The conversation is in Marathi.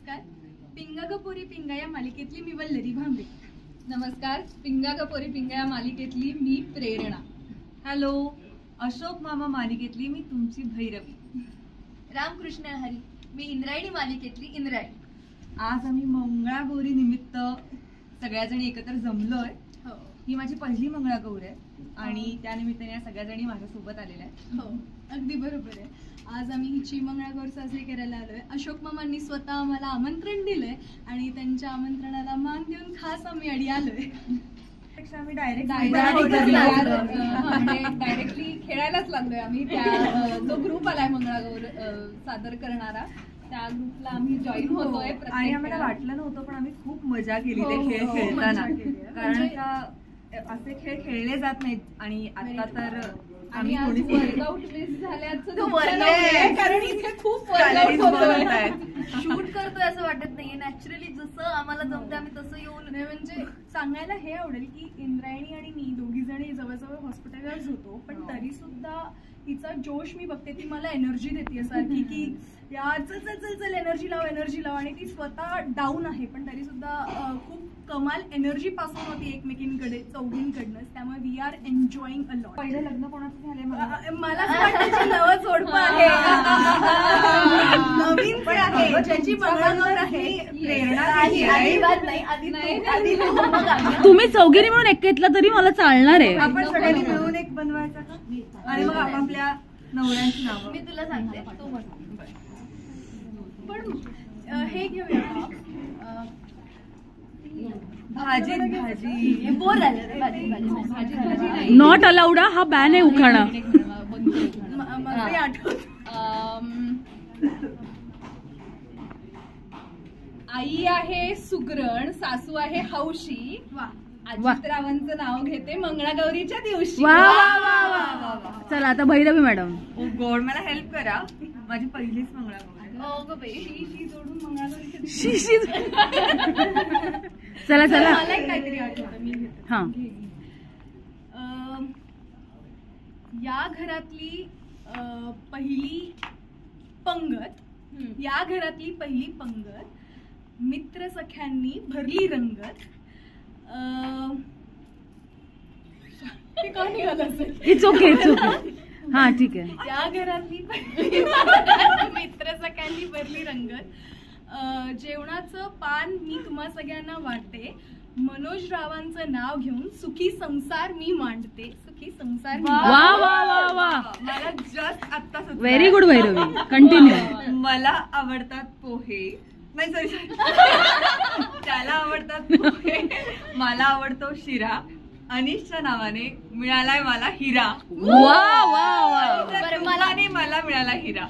नमस्कार. पिंगा ग पोरी पिंगा या मालिकेतली मी वल्लरी भांबरे. नमस्कार. पिंगा ग पोरी पिंगा या मालिकेतली मी प्रेरणा. हॅलो. अशोक मामा मालिकेतली मी तुमची भैरवी. रामकृष्ण हरी, मी इंद्रायणी मालिकेतली इंद्रायणी. आज आम्ही मंगळागौरी निमित्त सगळ्याजणी एकत्र जमलोय. हो ही माझी पहिली मंगळागौर आहे आणि त्यानिमित्ताने या सगळ्याजणी माझ्यासोबत आलेल्या आहेत. हो अगदी बरोबर आहे. आज आम्ही हिची मंगळागौर साजरी करायला आलोय. अशोक मामांनी स्वतः आम्हाला आमंत्रण दिलंय आणि त्यांच्या आमंत्रणाला मान देऊन खास आम्ही अडी आलोय. आम्ही डायरेक्टली खेळायलाच लागलोय आम्ही. त्या जो ग्रुप आलाय मंगळागौर सादर करणारा त्या ग्रुपला आम्ही जॉईन होतोय. आणि आम्हाला वाटलं नव्हतं पण आम्ही खूप मजा केली ते खेळ हो, खेळताना. मजा केली आहे. कारण का असे खेळ खेळले जात नाहीत आणि आता तर आणि आज वर्कआउट मिस झाल्याचं तो दुःख workout नाहीये, कारण इथे खूप वर्कआउट होतोय. शूट करतोय असं वाटत नाहीये. नॅचरली जसं आम्हाला जमतं आम्ही तसं येऊन नाही म्हणजे सांगायला हे आवडेल की इंद्रायणी आणि मी दोघी जणी जवळजवळ हॉस्पिटललाच होतो पण तरी सुद्धा तिचा जोश मी बघते. ती मला एनर्जी देते सारखी की यार चल चल चल चल एनर्जी लाव आणि ती स्वतः डाऊन आहे पण तरी सुद्धा खूप कमाल एनर्जी पासून होती एकमेकींकडे चौघींकडनं. त्यामुळे we are enjoying a lot. पहिलं लग्न कोणाचं झालंय मला असं वाटतं नवं जोडपं आहे नवीन पण आहे ज्याची मंगळागौर आहे. प्रेरणा अजिबात नाही. आधी तुम्ही चौघीने म्हणून एक घेतला तरी मला चालणार आहे. आपण सगळ्यांनी मिळून एक बनवायचा का आणि मग आपापल्या नवऱ्यांची नावं. मी तुला सांगते तू म्हण. पण हे घेऊया भाजी भाजी बोर झालं रे. भाजी नाही. नॉट अलाउड हा बॅन आहे उखाणा. मला ते आठवत. आई आहे सुगरण, सासू आहे हौशी. वा अजितरावांचं नाव घेते मंगळागौरीच्या दिवशी. वा वा वा वा वा. चला आता भैरवी मॅडम. ओ गॉड मला हेल्प करा. माझी पहिलीच मंगळागौर आहे. हो ग बाई. शी जोडून मंगळागौरीच्या दिवशी. शी चला चला मला एक काहीतरी आठवतं मी घेते. हा. या घरातली पहिली पंगत, या घरातली पहिली पंगत, मित्र सख्यांनी भरली रंगत. हे का निघालं असेल? इट्स ओके हा ठीक आहे. या घरातली मित्र सगळ्यांनी भरली रंगत. जेवणाचं पान मी तुम्हा सगळ्यांना वाटते. मनोज रावांचं नाव घेऊन सुखी संसार मी मांडते. सुखी संसार मी वा वा वा वा. मला जस्ट आत्ता सुचलं. Very good Bhairavi. कंटिन्यू. मला आवडतात पोहे. नाही सॉरी त्याला आवडतात पोहे. मला आवडतो शिरा. अनिशच्या नावाने मिळालाय मला हिरा. वा वा वा. मला मिळाला हिरा.